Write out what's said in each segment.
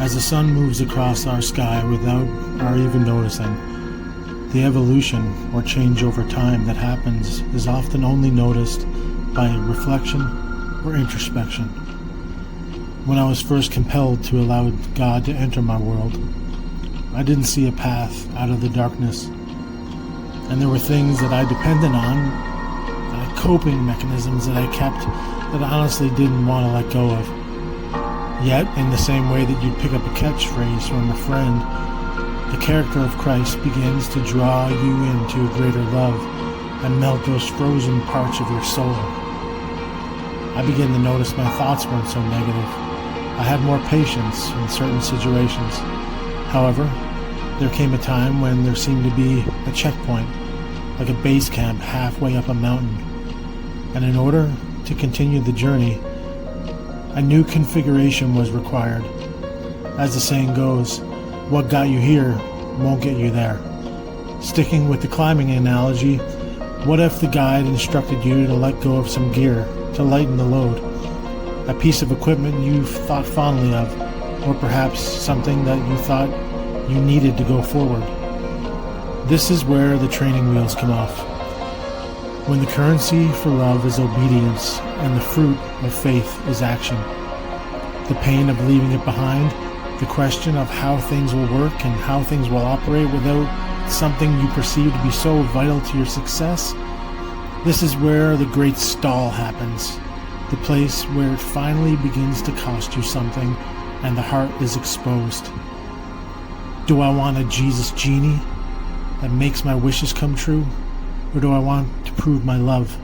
As the sun moves across our sky without our even noticing, the evolution or change over time that happens is often only noticed by reflection or introspection. When I was first compelled to allow God to enter my world, I didn't see a path out of the darkness, and there were things that I depended on, coping mechanisms that I kept that I honestly didn't want to let go of. Yet, in the same way that you'd pick up a catchphrase from a friend, the character of Christ begins to draw you into a greater love and melt those frozen parts of your soul. I began to notice my thoughts weren't so negative. I had more patience in certain situations. However, there came a time when there seemed to be a checkpoint, like a base camp halfway up a mountain. And in order to continue the journey, a new configuration was required. As the saying goes, what got you here won't get you there. Sticking with the climbing analogy, what if the guide instructed you to let go of some gear to lighten the load? A piece of equipment you thought fondly of, or perhaps something that you thought you needed to go forward. This is where the training wheels come off. When the currency for love is obedience and the fruit of faith is action. The pain of leaving it behind, the question of how things will work and how things will operate without something you perceive to be so vital to your success. This is where the great stall happens, the place where it finally begins to cost you something and the heart is exposed. Do I want a Jesus genie that makes my wishes come true? Or do I want to prove my love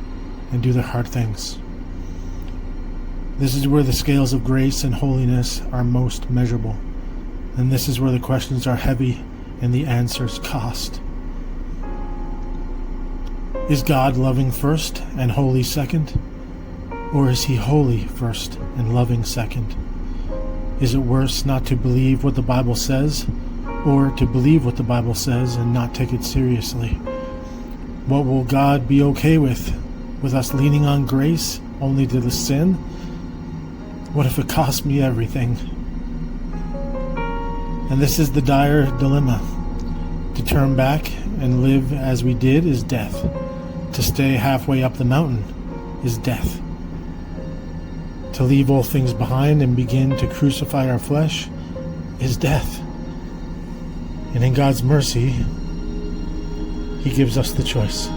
and do the hard things? This is where the scales of grace and holiness are most measurable. And this is where the questions are heavy and the answers cost. Is God loving first and holy second? Or is he holy first and loving second? Is it worse not to believe what the Bible says, or to believe what the Bible says and not take it seriously? What will God be okay with us leaning on grace only to the sin? What if it cost me everything? And this is the dire dilemma. To turn back and live as we did is death. To stay halfway up the mountain is death. To leave all things behind and begin to crucify our flesh is death. And in God's mercy, he gives us the choice.